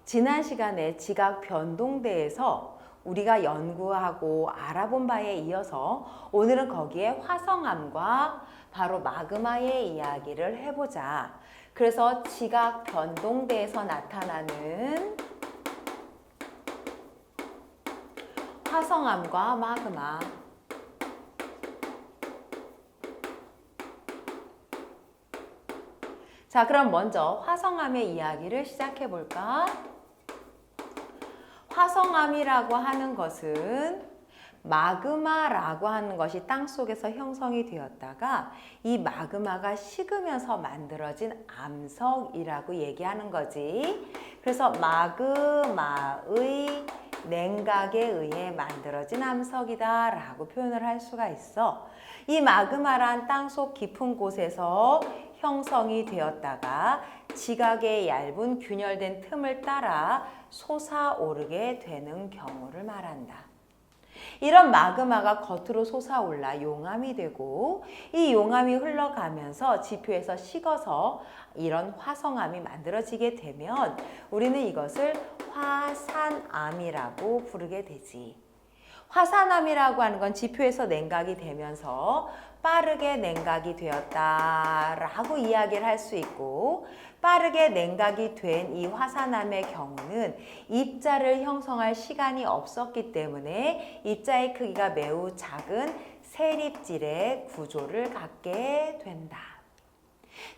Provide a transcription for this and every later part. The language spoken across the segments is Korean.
지난 시간에 지각 변동대에서 우리가 연구하고 알아본 바에 이어서 오늘은 거기에 화성암과 바로 마그마의 이야기를 해보자. 그래서 지각 변동대에서 나타나는 화성암과 마그마. 자, 그럼 먼저 화성암의 이야기를 시작해 볼까? 화성암이라고 하는 것은 마그마라고 하는 것이 땅속에서 형성이 되었다가 이 마그마가 식으면서 만들어진 암석이라고 얘기하는 거지. 그래서 마그마의 냉각에 의해 만들어진 암석이다 라고 표현을 할 수가 있어. 이 마그마란 땅속 깊은 곳에서 형성이 되었다가 지각의 얇은 균열된 틈을 따라 솟아오르게 되는 경우를 말한다. 이런 마그마가 겉으로 솟아올라 용암이 되고 이 용암이 흘러가면서 지표에서 식어서 이런 화성암이 만들어지게 되면 우리는 이것을 화산암이라고 부르게 되지. 화산암이라고 하는 건 지표에서 냉각이 되면서 빠르게 냉각이 되었다라고 이야기를 할 수 있고, 빠르게 냉각이 된 이 화산암의 경우는 입자를 형성할 시간이 없었기 때문에 입자의 크기가 매우 작은 세립질의 구조를 갖게 된다.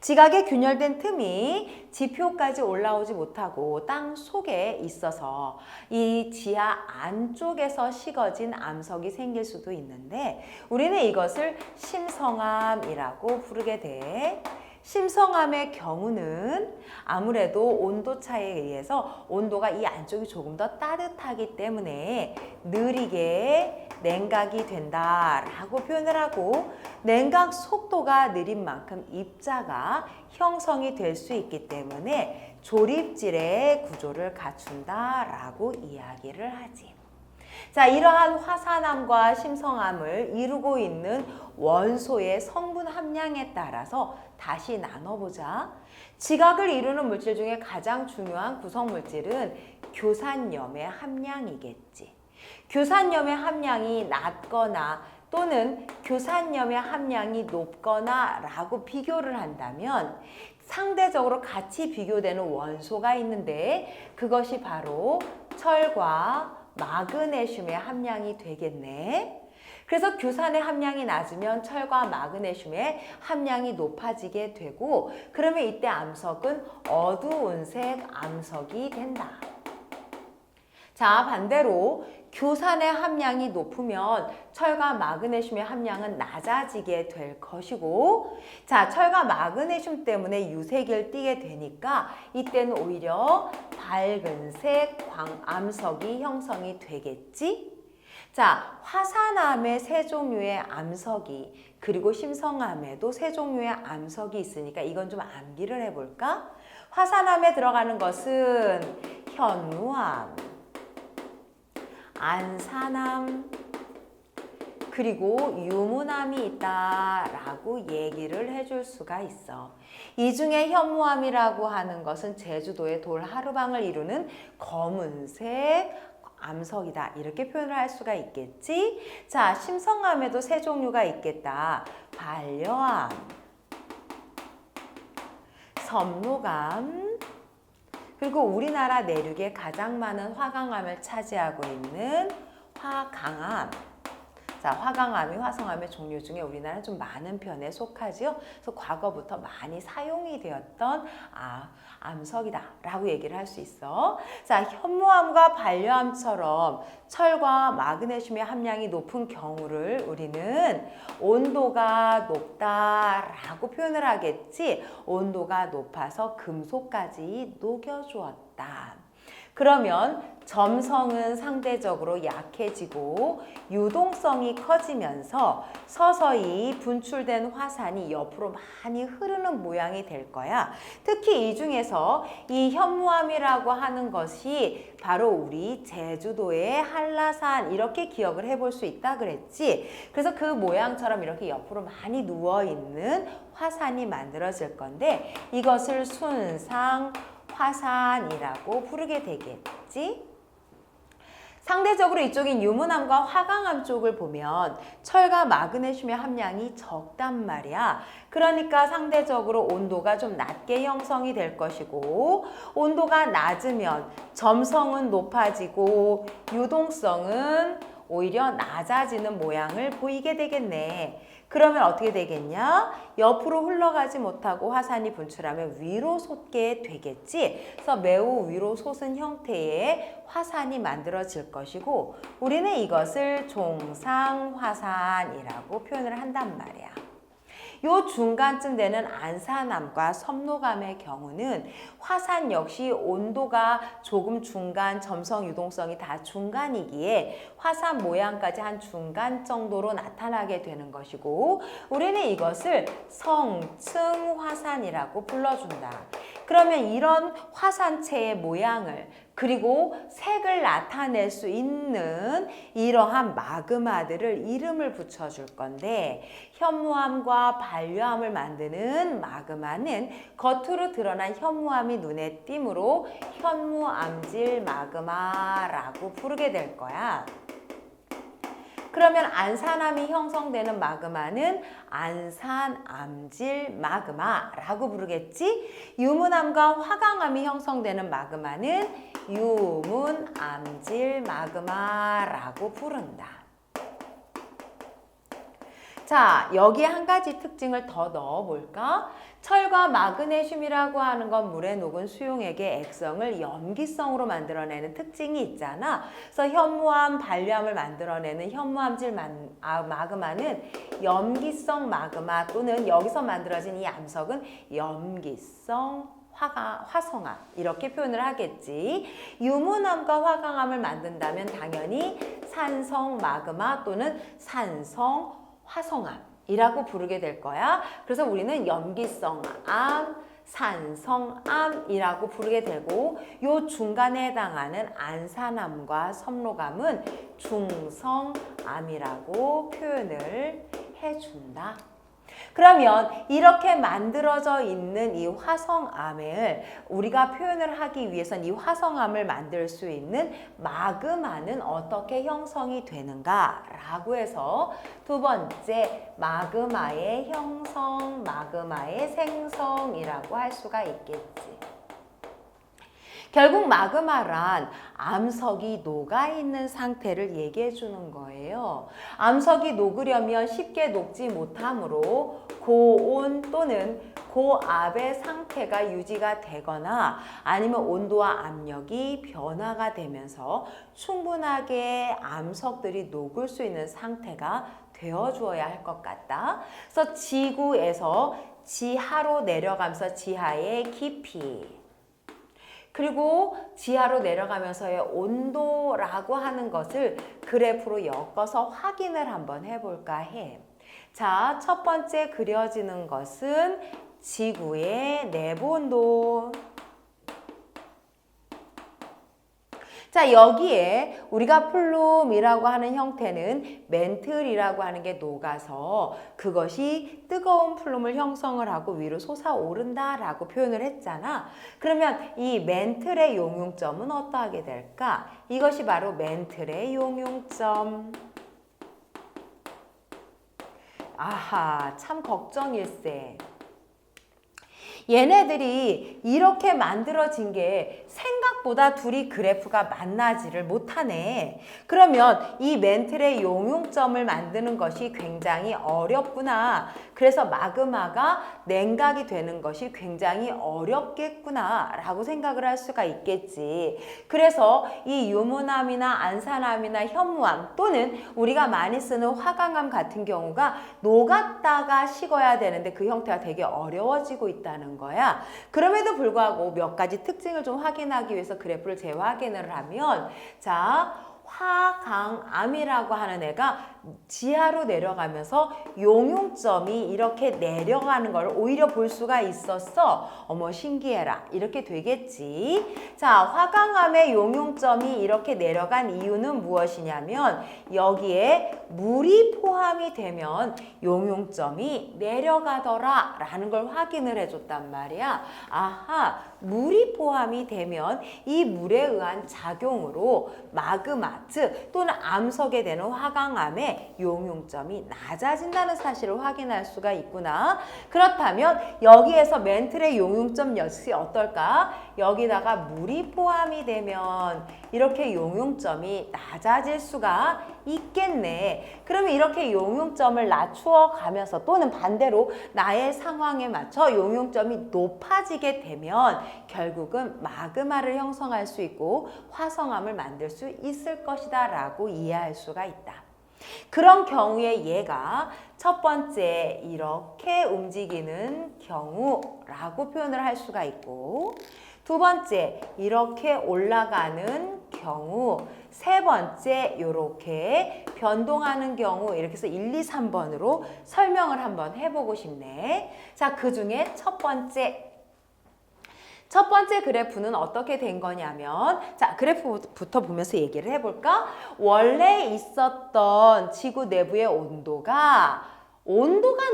지각의 균열된 틈이 지표까지 올라오지 못하고 땅 속에 있어서 이 지하 안쪽에서 식어진 암석이 생길 수도 있는데 우리는 이것을 심성암이라고 부르게 돼. 심성암의 경우는 아무래도 온도 차이에 의해서 온도가 이 안쪽이 조금 더 따뜻하기 때문에 느리게 냉각이 된다라고 표현을 하고, 냉각 속도가 느린 만큼 입자가 형성이 될 수 있기 때문에 조립질의 구조를 갖춘다라고 이야기를 하지. 자, 이러한 화산암과 심성암을 이루고 있는 원소의 성분 함량에 따라서 다시 나눠보자. 지각을 이루는 물질 중에 가장 중요한 구성 물질은 교산염의 함량이겠지. 교산염의 함량이 낮거나 또는 교산염의 함량이 높거나 라고 비교를 한다면 상대적으로 같이 비교되는 원소가 있는데 그것이 바로 철과 마그네슘의 함량이 되겠네. 그래서 교산의 함량이 낮으면 철과 마그네슘의 함량이 높아지게 되고, 그러면 이때 암석은 어두운 색 암석이 된다. 자, 반대로 교산의 함량이 높으면 철과 마그네슘의 함량은 낮아지게 될 것이고, 자, 철과 마그네슘 때문에 유색을 띠게 되니까 이때는 오히려 밝은색 광암석이 형성이 되겠지? 자, 화산암에 세 종류의 암석이, 그리고 심성암에도 세 종류의 암석이 있으니까 이건 좀 암기를 해볼까? 화산암에 들어가는 것은 현무암, 안산암, 그리고 유문암이 있다라고 얘기를 해줄 수가 있어. 이 중에 현무암이라고 하는 것은 제주도의 돌하루방을 이루는 검은색 암석이다, 이렇게 표현을 할 수가 있겠지. 자, 심성암에도 세 종류가 있겠다. 반려암, 섬노감, 그리고 우리나라 내륙에 가장 많은 화강암을 차지하고 있는 화강암. 자, 화강암이 화성암의 종류 중에 우리나라는 좀 많은 편에 속하지요. 그래서 과거부터 많이 사용이 되었던 암석이다 라고 얘기를 할 수 있어. 자, 현무암과 반려암처럼 철과 마그네슘의 함량이 높은 경우를 우리는 온도가 높다라고 표현을 하겠지. 온도가 높아서 금속까지 녹여주었다. 그러면 점성은 상대적으로 약해지고 유동성이 커지면서 서서히 분출된 화산이 옆으로 많이 흐르는 모양이 될 거야. 특히 이 중에서 이 현무암이라고 하는 것이 바로 우리 제주도의 한라산, 이렇게 기억을 해볼 수 있다 그랬지. 그래서 그 모양처럼 이렇게 옆으로 많이 누워있는 화산이 만들어질 건데 이것을 순상 화산이라고 부르게 되겠지. 상대적으로 이쪽인 유문암과 화강암 쪽을 보면 철과 마그네슘의 함량이 적단 말이야. 그러니까 상대적으로 온도가 좀 낮게 형성이 될 것이고, 온도가 낮으면 점성은 높아지고 유동성은 오히려 낮아지는 모양을 보이게 되겠네. 그러면 어떻게 되겠냐? 옆으로 흘러가지 못하고 화산이 분출하면 위로 솟게 되겠지. 그래서 매우 위로 솟은 형태의 화산이 만들어질 것이고, 우리는 이것을 종상화산이라고 표현을 한단 말이야. 요 중간쯤 되는 안산암과 섭록암의 경우는 화산 역시 온도가 조금 중간, 점성, 유동성이 다 중간이기에 화산 모양까지 한 중간 정도로 나타나게 되는 것이고, 우리는 이것을 성층화산이라고 불러준다. 그러면 이런 화산체의 모양을 그리고 색을 나타낼 수 있는 이러한 마그마들을 이름을 붙여줄 건데, 현무암과 반려암을 만드는 마그마는 겉으로 드러난 현무암이 눈에 띄므로 현무암질 마그마라고 부르게 될 거야. 그러면 안산암이 형성되는 마그마는 안산암질 마그마라고 부르겠지? 유문암과 화강암이 형성되는 마그마는 유문암질 마그마라고 부른다. 자, 여기에 한 가지 특징을 더 넣어볼까? 철과 마그네슘이라고 하는 건 물에 녹은 수용액의 액성을 염기성으로 만들어내는 특징이 있잖아. 그래서 현무암, 반려암을 만들어내는 현무암질 마그마는 염기성 마그마 또는 여기서 만들어진 이 암석은 염기성 화성암 이렇게 표현을 하겠지. 유문암과 화강암을 만든다면 당연히 산성 마그마 또는 산성 화성암이라고 부르게 될 거야. 그래서 우리는 염기성암, 산성암이라고 부르게 되고, 요 중간에 해당하는 안산암과 섭록암은 중성암이라고 표현을 해준다. 그러면 이렇게 만들어져 있는 이 화성암을 우리가 표현을 하기 위해선 이 화성암을 만들 수 있는 마그마는 어떻게 형성이 되는가라고 해서 두 번째 마그마의 형성, 마그마의 생성이라고 할 수가 있겠지. 결국 마그마란 암석이 녹아있는 상태를 얘기해 주는 거예요. 암석이 녹으려면 쉽게 녹지 못하므로 고온 또는 고압의 상태가 유지가 되거나 아니면 온도와 압력이 변화가 되면서 충분하게 암석들이 녹을 수 있는 상태가 되어 주어야 할 것 같다. 그래서 지구에서 지하로 내려가면서 지하의 깊이 그리고 지하로 내려가면서의 온도라고 하는 것을 그래프로 엮어서 확인을 한번 해볼까 해. 자, 첫 번째 그려지는 것은 지구의 내부 온도. 자, 여기에 우리가 플룸이라고 하는 형태는 멘틀이라고 하는 게 녹아서 그것이 뜨거운 플룸을 형성을 하고 위로 솟아오른다라고 표현을 했잖아. 그러면 이 멘틀의 용융점은 어떠하게 될까? 이것이 바로 멘틀의 용융점. 아하, 참 걱정일세. 얘네들이 이렇게 만들어진 게 생각보다 둘이 그래프가 만나지를 못하네. 그러면 이 멘틀의 용융점을 만드는 것이 굉장히 어렵구나. 그래서 마그마가 냉각이 되는 것이 굉장히 어렵겠구나 라고 생각을 할 수가 있겠지. 그래서 이 유문암이나 안산암이나 현무암 또는 우리가 많이 쓰는 화강암 같은 경우가 녹았다가 식어야 되는데 그 형태가 되게 어려워지고 있다는 거야. 그럼에도 불구하고 몇 가지 특징을 좀 확인하기 위해서 그래프를 재확인을 하면, 자, 화강암이라고 하는 애가 지하로 내려가면서 용융점이 이렇게 내려가는 걸 오히려 볼 수가 있었어. 어머 신기해라. 이렇게 되겠지. 자, 화강암의 용융점이 이렇게 내려간 이유는 무엇이냐면 여기에 물이 포함이 되면 용융점이 내려가더라 라는 걸 확인을 해줬단 말이야. 아하, 물이 포함이 되면 이 물에 의한 작용으로 마그마, 즉 또는 암석에 되는 화강암의 용융점이 낮아진다는 사실을 확인할 수가 있구나. 그렇다면 여기에서 멘틀의 용융점 역시 어떨까? 여기다가 물이 포함이 되면 이렇게 용융점이 낮아질 수가 있겠네. 그러면 이렇게 용융점을 낮추어 가면서 또는 반대로 나의 상황에 맞춰 용융점이 높아지게 되면 결국은 마그마를 형성할 수 있고 화성암을 만들 수 있을 것이다 라고 이해할 수가 있다. 그런 경우에 얘가 첫 번째 이렇게 움직이는 경우라고 표현을 할 수가 있고, 두 번째 이렇게 올라가는 경우, 세 번째 이렇게 변동하는 경우, 이렇게 해서 1, 2, 3번으로 설명을 한번 해보고 싶네. 자, 그 중에 첫 번째 그래프는 어떻게 된 거냐면, 자, 그래프부터 보면서 얘기를 해볼까? 원래 있었던 지구 내부의 온도가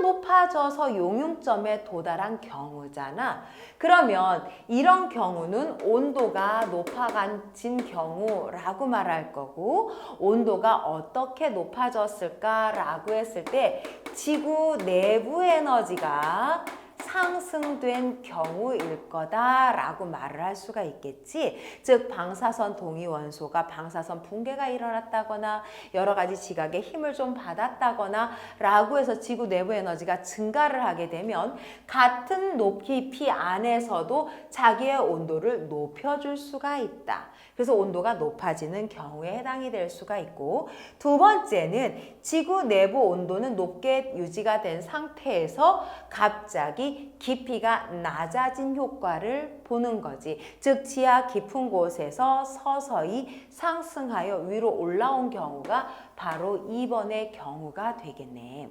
높아져서 용융점에 도달한 경우잖아. 그러면 이런 경우는 온도가 높아진 경우라고 말할 거고, 온도가 어떻게 높아졌을까라고 했을 때 지구 내부 에너지가 상승된 경우일 거다라고 말을 할 수가 있겠지. 즉 방사선 동위원소가 방사선 붕괴가 일어났다거나 여러 가지 지각의 힘을 좀 받았다거나 라고 해서 지구 내부 에너지가 증가를 하게 되면 같은 높이 안에서도 자기의 온도를 높여줄 수가 있다. 그래서 온도가 높아지는 경우에 해당이 될 수가 있고, 두 번째는 지구 내부 온도는 높게 유지가 된 상태에서 갑자기 깊이가 낮아진 효과를 보는 거지. 즉 지하 깊은 곳에서 서서히 상승하여 위로 올라온 경우가 바로 2번의 경우가 되겠네.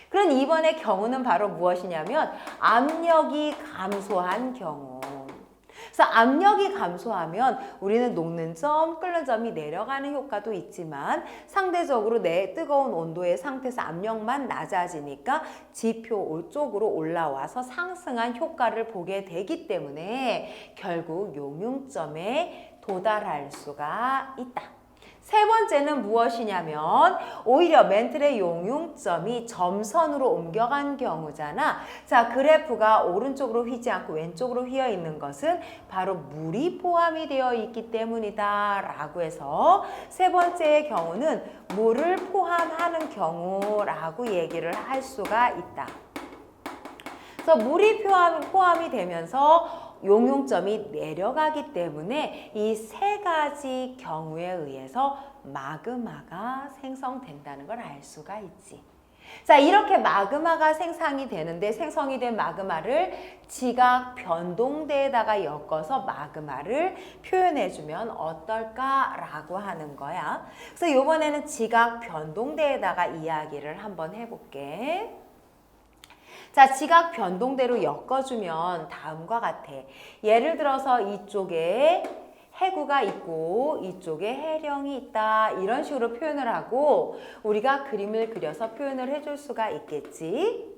그런 2번의 경우는 바로 무엇이냐면 압력이 감소한 경우. 그래서 압력이 감소하면 우리는 녹는 점, 끓는 점이 내려가는 효과도 있지만 상대적으로 내 뜨거운 온도의 상태에서 압력만 낮아지니까 지표 쪽으로 올라와서 상승한 효과를 보게 되기 때문에 결국 용융점에 도달할 수가 있다. 세 번째는 무엇이냐면 오히려 멘틀의 용융점이 점선으로 옮겨간 경우잖아. 자, 그래프가 오른쪽으로 휘지 않고 왼쪽으로 휘어 있는 것은 바로 물이 포함이 되어 있기 때문이다 라고 해서 세 번째의 경우는 물을 포함하는 경우라고 얘기를 할 수가 있다. 그래서 물이 포함이 되면서 용융점이 내려가기 때문에 이 세 가지 경우에 의해서 마그마가 생성된다는 걸 알 수가 있지. 자, 이렇게 마그마가 생성이 되는데 생성이 된 마그마를 지각 변동대에다가 엮어서 마그마를 표현해주면 어떨까라고 하는 거야. 그래서 이번에는 지각 변동대에다가 이야기를 한번 해볼게. 자, 지각 변동대로 엮어주면 다음과 같아. 예를 들어서 이쪽에 해구가 있고 이쪽에 해령이 있다. 이런 식으로 표현을 하고 우리가 그림을 그려서 표현을 해줄 수가 있겠지.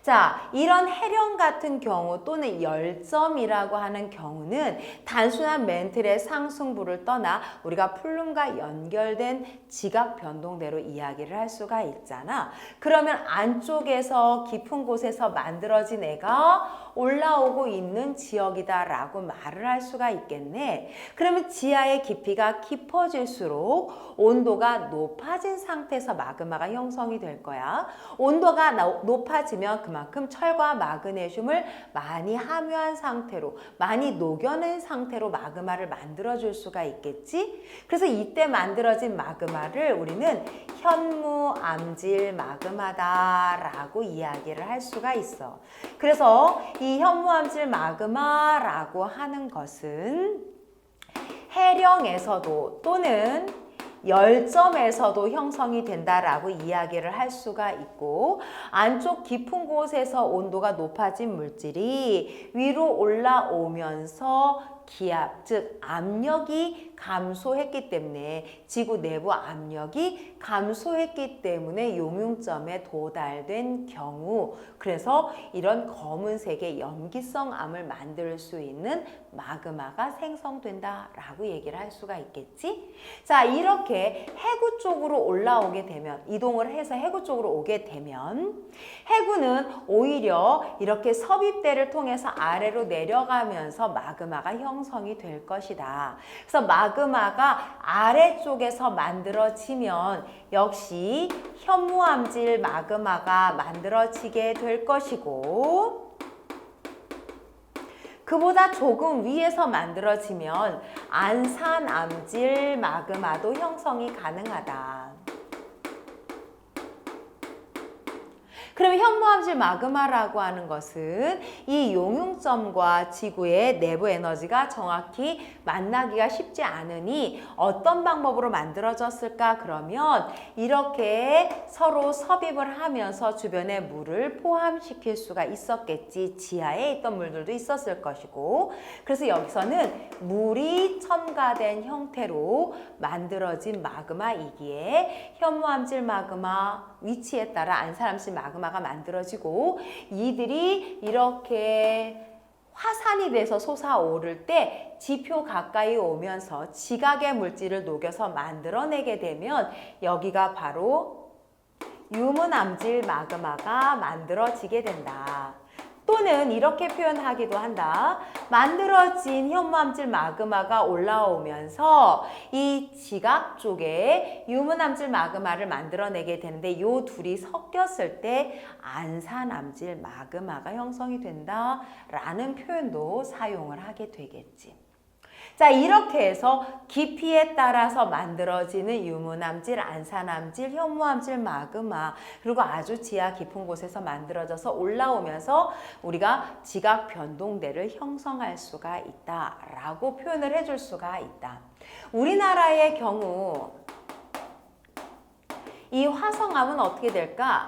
자, 이런 해령 같은 경우 또는 열점이라고 하는 경우는 단순한 멘틀의 상승부를 떠나 우리가 플룸과 연결된 지각 변동대로 이야기를 할 수가 있잖아. 그러면 안쪽에서 깊은 곳에서 만들어진 애가 올라오고 있는 지역이다라고 말을 할 수가 있겠네. 그러면 지하의 깊이가 깊어질수록 온도가 높아진 상태에서 마그마가 형성이 될 거야. 온도가 높아지면 그만큼 철과 마그네슘을 많이 함유한 상태로, 많이 녹여낸 상태로 마그마를 만들어줄 수가 있겠지. 그래서 이때 만들어진 마그마를 우리는 현무암질 마그마다라고 이야기를 할 수가 있어. 그래서 이 현무암질 마그마라고 하는 것은 해령에서도 또는 열점에서도 형성이 된다라고 이야기를 할 수가 있고, 안쪽 깊은 곳에서 온도가 높아진 물질이 위로 올라오면서 기압, 즉 압력이 감소했기 때문에 지구 내부 압력이 감소했기 때문에 용융점에 도달된 경우, 그래서 이런 검은색의 염기성 암을 만들 수 있는 마그마가 생성된다라고 얘기를 할 수가 있겠지? 자, 이렇게 해구 쪽으로 올라오게 되면, 이동을 해서 해구 쪽으로 오게 되면 해구는 오히려 이렇게 섭입대를 통해서 아래로 내려가면서 마그마가 형성이 될 것이다. 그래서 마그마가 아래쪽에서 만들어지면 역시 현무암질 마그마가 만들어지게 될 것이고, 그보다 조금 위에서 만들어지면 안산암질 마그마도 형성이 가능하다. 그러면 현무암질 마그마라고 하는 것은 이 용융점과 지구의 내부 에너지가 정확히 만나기가 쉽지 않으니 어떤 방법으로 만들어졌을까? 그러면 이렇게 서로 섭입을 하면서 주변에 물을 포함시킬 수가 있었겠지. 지하에 있던 물들도 있었을 것이고, 그래서 여기서는 물이 첨가된 형태로 만들어진 마그마이기에 현무암질 마그마, 위치에 따라 안산암질 마그마가 만들어지고, 이들이 이렇게 화산이 돼서 솟아오를 때 지표 가까이 오면서 지각의 물질을 녹여서 만들어내게 되면 여기가 바로 유문암질 마그마가 만들어지게 된다. 또는 이렇게 표현하기도 한다. 만들어진 현무암질 마그마가 올라오면서 이 지각 쪽에 유문암질 마그마를 만들어내게 되는데, 이 둘이 섞였을 때 안산암질 마그마가 형성이 된다라는 표현도 사용을 하게 되겠지. 자, 이렇게 해서 깊이에 따라서 만들어지는 유문암질, 안산암질, 현무암질 마그마, 그리고 아주 지하 깊은 곳에서 만들어져서 올라오면서 우리가 지각 변동대를 형성할 수가 있다라고 표현을 해줄 수가 있다. 우리나라의 경우 이 화성암은 어떻게 될까?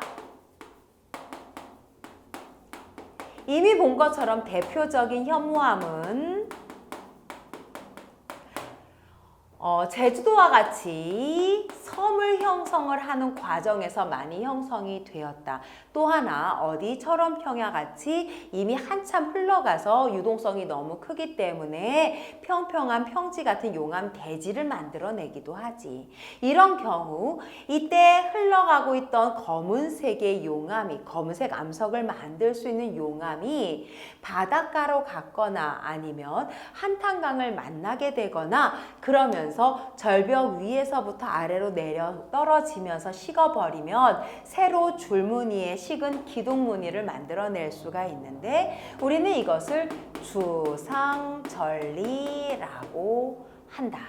이미 본 것처럼 대표적인 현무암은 제주도와 같이 섬을 형성을 하는 과정에서 많이 형성이 되었다. 또 하나 어디처럼 평야 같이 이미 한참 흘러가서 유동성이 너무 크기 때문에 평평한 평지 같은 용암 대지를 만들어내기도 하지. 이런 경우 이때 흘러가고 있던 검은색의 용암이, 검은색 암석을 만들 수 있는 용암이 바닷가로 갔거나 아니면 한탄강을 만나게 되거나 그러면서 절벽 위에서부터 아래로 내려 떨어지면서 식어버리면 새로 줄무늬에 식은 기둥무늬를 만들어낼 수가 있는데, 우리는 이것을 주상절리라고 한다.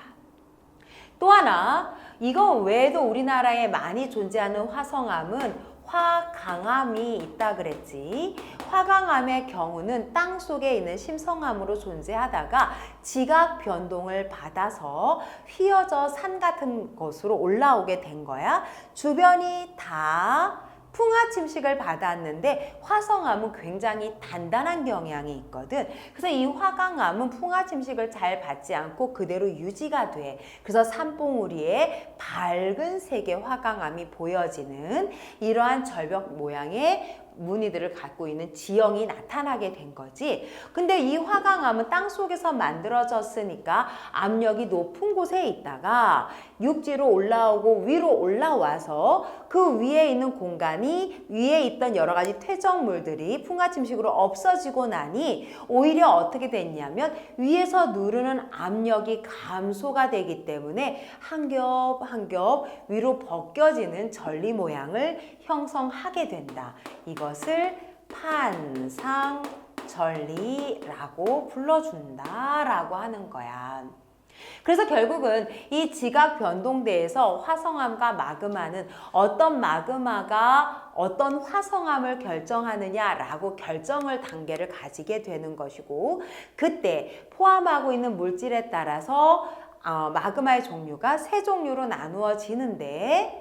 또 하나, 이거 외에도 우리나라에 많이 존재하는 화성암은 화강암이 있다 그랬지. 화강암의 경우는 땅 속에 있는 심성암으로 존재하다가 지각 변동을 받아서 휘어져 산 같은 곳으로 올라오게 된 거야. 주변이 다 풍화 침식을 받았는데 화성암은 굉장히 단단한 경향이 있거든. 그래서 이 화강암은 풍화 침식을 잘 받지 않고 그대로 유지가 돼. 그래서 산봉우리에 밝은 색의 화강암이 보여지는 이러한 절벽 모양의 무늬들을 갖고 있는 지형이 나타나게 된 거지. 근데 이 화강암은 땅속에서 만들어졌으니까 압력이 높은 곳에 있다가 육지로 올라오고 위로 올라와서 그 위에 있는 공간이, 위에 있던 여러 가지 퇴적물들이 풍화침식으로 없어지고 나니 오히려 어떻게 됐냐면 위에서 누르는 압력이 감소가 되기 때문에 한 겹 한 겹 위로 벗겨지는 전리 모양을 형성하게 된다. 이것을 판상전리라고 불러준다라고 하는 거야. 그래서 결국은 이 지각 변동대에서 화성암과 마그마는 어떤 마그마가 어떤 화성암을 결정하느냐라고 결정을 단계를 가지게 되는 것이고, 그때 포함하고 있는 물질에 따라서 마그마의 종류가 세 종류로 나누어지는데,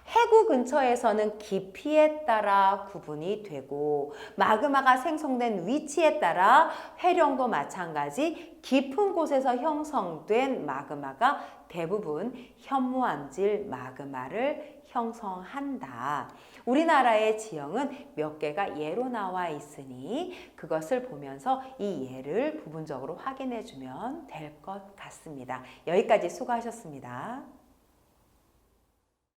해구 근처에서는 깊이에 따라 구분이 되고 마그마가 생성된 위치에 따라 회령도 마찬가지 깊은 곳에서 형성된 마그마가 대부분 현무암질 마그마를 형성한다. 우리나라의 지형은 몇 개가 예로 나와 있으니 그것을 보면서 이 예를 부분적으로 확인해 주면 될 것 같습니다. 여기까지 수고하셨습니다.